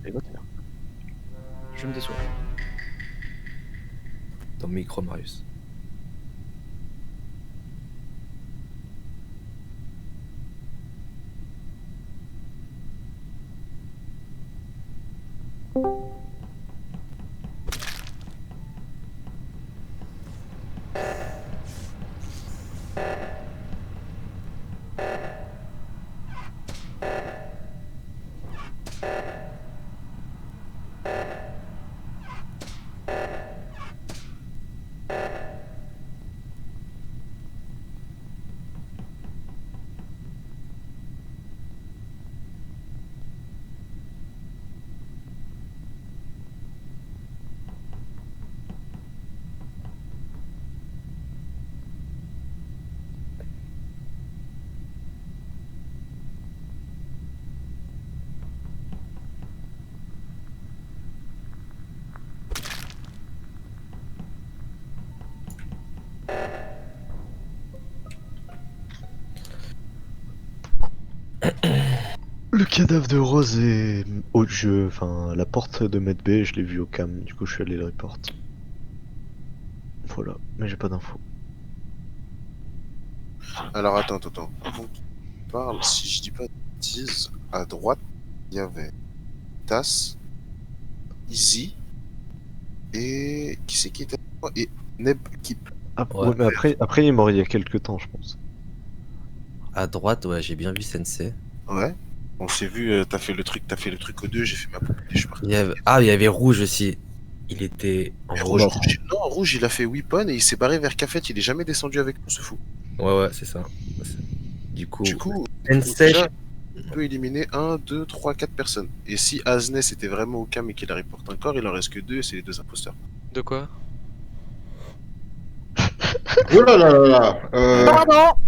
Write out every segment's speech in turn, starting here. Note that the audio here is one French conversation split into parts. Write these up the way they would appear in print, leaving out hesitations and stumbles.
rigole. Je me déçois. Ton micro, Marius. Le cadavre de Rose est au jeu, enfin la porte de Med B, je l'ai vu au cam, du coup je suis allé le report. Voilà, mais j'ai pas d'infos. Alors attends. Avant que tu parles, si je dis pas de bêtises, à droite, il y avait Tas, Easy, et qui c'est qui était là et Neb Kip. Ah, Ouais. ouais, mais après il est mort il y a quelques temps, je pense. À droite, ouais, j'ai bien vu Sensei. Ouais. On s'est vu, t'as fait le truc aux deux, j'ai fait ma poupée, je suis parti. Ah, il y avait Rouge aussi. Il était en Et rouge. non, Rouge, il a fait Weapon et il s'est barré vers Cafet, il est jamais descendu avec nous, ce fou. Ouais, c'est ça. Du Du coup, coup, Sensei, déjà, on peut éliminer 1, 2, 3, 4 personnes. Et si Aznes était vraiment au cam et qu'il a reporté un corps, il en reste que 2 et c'est les 2 imposteurs. De quoi? Oh là là là là. Pardon!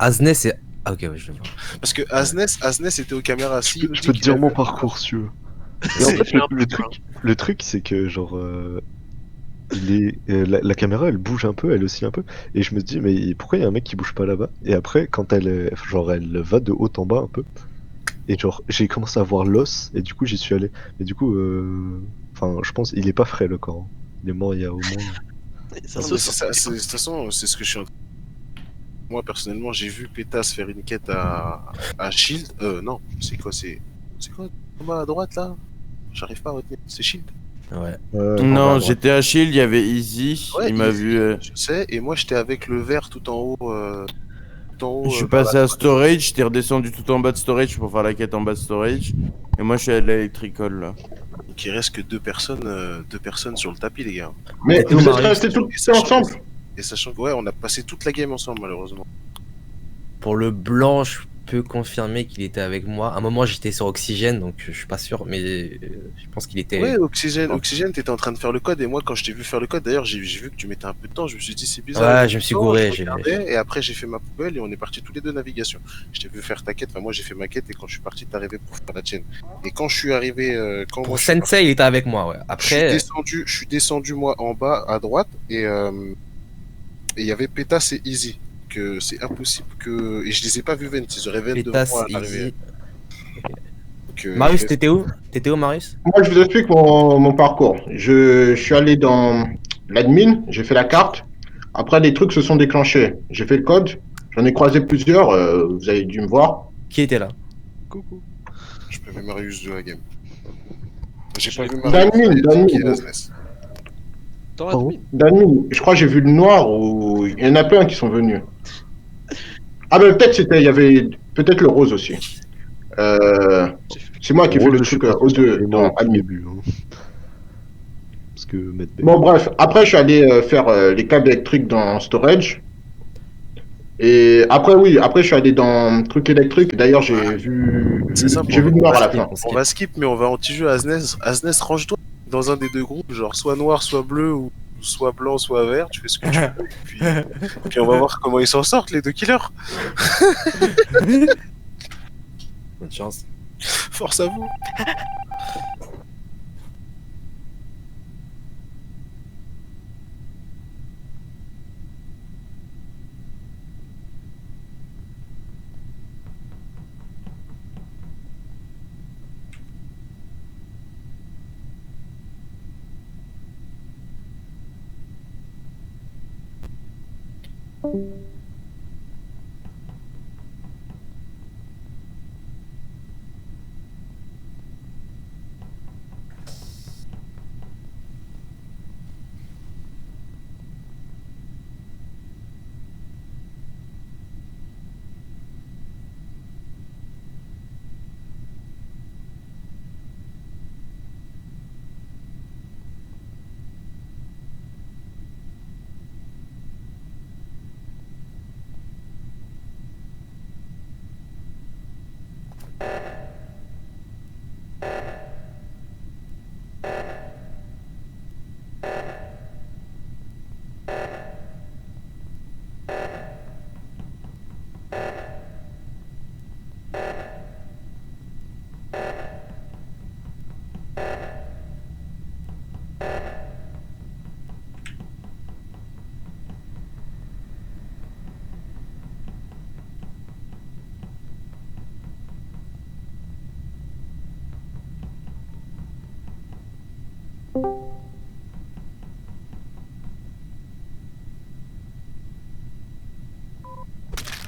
Aznes, c'est. Ah, ok, ouais, je le vois. Parce que Aznes était aux caméras. Si il nous Je dit peux te qu'il dire a mon vu un parcours corps. si tu veux. Et en C'est fait, un le truc c'est que genre il est la caméra elle bouge un peu, elle aussi un peu, et je me dis mais pourquoi il y a un mec qui bouge pas là-bas? Et après quand genre elle va de haut en bas un peu, et genre j'ai commencé à voir l'os et du coup j'y suis allé. Et du coup enfin je pense il est pas frais le corps, hein. Il est mort il y a au moins. Ça Non, se mais sent. c'est ça. De toute façon, c'est ce que je suis en train. Moi, personnellement, j'ai vu Pétas faire une quête à Shield. Non, c'est quoi? C'est quoi en bas à droite là? J'arrive pas à retenir. C'est Shield. Ouais. Ouais, En bas à Non, droite. j'étais à Shield, il y avait Easy, Ouais, il m'a vu. je sais. Et moi, j'étais avec le vert tout en haut. Je suis Vers la passé à droite. Storage, j'étais redescendu tout en bas de Storage pour faire la quête en bas de Storage. Et moi, je suis à l'Electrical là. Donc, il reste que 2 personnes sur le tapis, les gars. Mais C'était où, vous êtes Marius? restés tous Et sachant, ensemble? et sachant que ouais, on a passé toute la game ensemble, malheureusement. Pour le blanc, je peux confirmer qu'il était avec moi. À un moment, j'étais sur Oxygène, donc je suis pas sûr, mais je pense qu'il était. Ouais, Oxygène, t'étais en train de faire le code, et moi, quand je t'ai vu faire le code, d'ailleurs, j'ai vu que tu mettais un peu de temps, je me suis dit, c'est bizarre. Ouais, il je me suis met gouré. je regardais, et après, j'ai fait ma poubelle, et on est partis tous les deux navigation. Je t'ai vu faire ta quête, enfin, moi, j'ai fait ma quête, et quand je suis parti, t'es arrivé pour faire la chaîne. Et quand je suis arrivé, quand moi, Pour je suis parti, Sensei, il était avec moi, ouais. Après, je suis descendu, moi, en bas, à droite, et il y avait Pétas et Easy. Que c'est impossible que. Et je les ai pas vus Vent, ils auraient Vent devant Pétas, moi à l'arrivée. Easy. Donc, il Marius, reste. t'étais où? T'étais où, Marius? Moi, je vous explique mon parcours. Je suis allé dans l'admin, j'ai fait la carte. Après, les trucs se sont déclenchés. J'ai fait le code, j'en ai croisé plusieurs, vous avez dû me voir. Qui était là? Coucou. Je peux vu Marius de la game. J'ai Je pas l'ai- vu Marius qui est Asnes. Dans Pardon? l'admin. D'admin, je crois que j'ai vu le noir ou il y en a plein qui sont venus. Ah ben peut-être il y avait peut-être le rose aussi. J'ai fait- C'est moi qui ai fait Rose, le je suis truc pas aux sûr qu'il deux est mort dans au tout admin. début, hein. Parce que Med B. Bon bref, après je suis allé faire les câbles électriques dans storage. Et après oui, après je suis allé dans truc électrique. D'ailleurs C'est simple, j'ai vu le on noir va à la skip. fin. On va skip, mais on va anti-jeu Asnes. Asnes, range-toi dans un des deux groupes, genre soit noir, soit bleu, ou soit blanc, soit vert. Tu fais ce que tu veux. Puis on va voir comment ils s'en sortent, les deux killers. Bonne chance. Force à vous.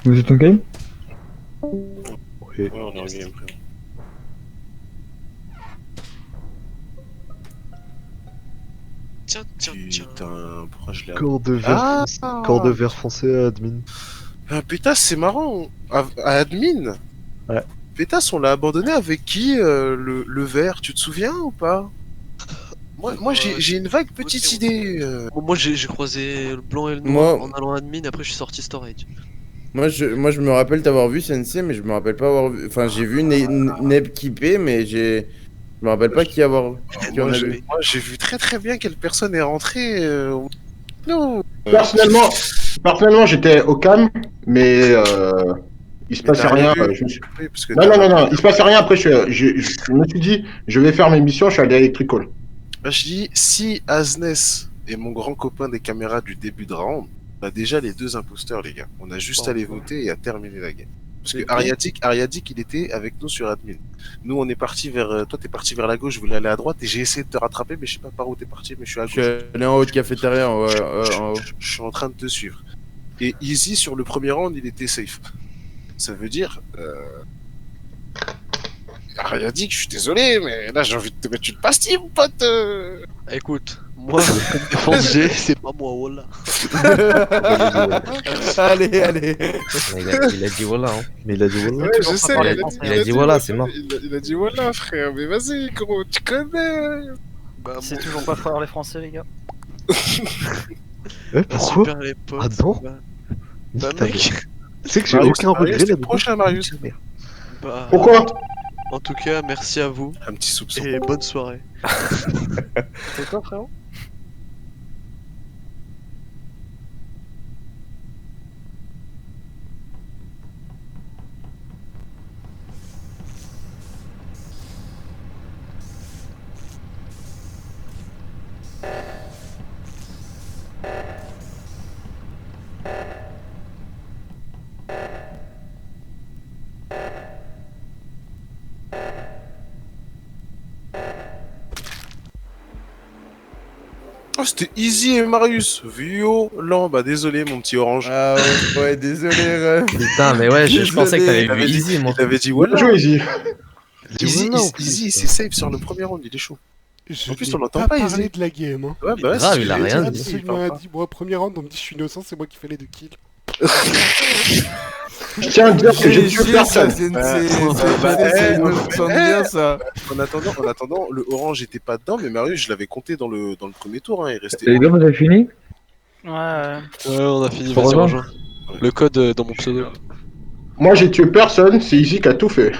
Vous êtes en game? Oui. Ouais, on est en game, frère. Tiens, tiens, tiens. Putain, pourquoi je l'ai... Corps de verre corps de verre foncé à admin. Ah, Pétasse, c'est marrant. À admin Ouais. Pétasse, on l'a abandonné avec qui, le vert, tu te souviens ou pas? Moi j'ai une vague petite idée. Moi, j'ai croisé le blanc et le noir Moi- en allant admin, après je suis sorti storage. Moi je me rappelle t'avoir vu Sensei, mais je me rappelle pas avoir vu. Enfin, j'ai vu Neb Kippé, mais je me rappelle pas qui avoir. Qui en Moi, a j'ai vu. vu très bien quelle personne est rentrée. Non. Personnellement, j'étais au cam, mais il se Mais passait t'as rien. rien vu. Je me suis- Oui, parce que Non, il se passait rien. Après, je me suis dit, je vais faire mes missions, je suis allé à Electrical. Je dis, si Asnes est mon grand copain des caméras du début de round, on a déjà les deux imposteurs, les gars. On a juste à les voter et à terminer la game. Parce que Ariadik, il était avec nous sur admin. Nous, on est parti vers. Toi, t'es parti vers la gauche, je voulais aller à droite et j'ai essayé de te rattraper, mais je sais pas par où t'es parti, mais je suis à Je gauche. suis allé en haut de cafétéria, en haut. Je suis en train de te suivre. Et Easy, sur le premier round, il était safe. Ça veut dire. Ariadik, je suis désolé, mais là, j'ai envie de te mettre une pastille, mon pote. Écoute, moi, comme défense G, c'est pas moi, voilà. Allez. Il a dit voilà. Hein. Mais il a dit voilà. Ouais, je sais, Il a dit voilà, c'est mort. Il a dit voilà, frère, mais vas-y, gros, tu connais. Bah, C'est bon, toujours pas fort les Français, les gars. Eh, pourquoi? super les potes. Ah non. Bah, Nique bah, ta mec. mère. Tu sais que j'ai Marius, aucun regret Marius, t'es là-dedans. prochain, Marius. Bah, Pourquoi? en tout cas, merci à vous Un petit soupçon. et bonne soirée. C'est toi, frérot? Oh, c'était Easy et Marius. Violent. Bah, désolé, mon petit orange. Ah ouais, désolé, Ref. Putain, mais ouais, je pensais que t'avais Il avait vu dit- Easy, moi. Il avait dit Bien voilà. joué, Easy. Easy, Voilà, en plus. Easy, c'est safe sur le premier round, il est chaud. Je En plus, n'ai on l'entend pas pas, parlé Izzy. de la game. Hein. Ouais, bah, Grave, si, il a je l'ai rien dit, dit. il Absolument parle rien pas. dit. Moi, premier round, on me dit je suis innocent, c'est moi qui fais les 2 kills. Je tiens à dire que j'ai tué ça, personne. me sent bien ça. En attendant, le orange était pas dedans, mais Marius, je l'avais compté dans le premier tour, hein, il restait. Les gars, vous avez fini? Ouais. Ouais, on a fini, Faut vas-y, rejoindre. rejoins. Le code dans mon pseudo. Moi, j'ai tué personne, c'est Easy qui a tout fait.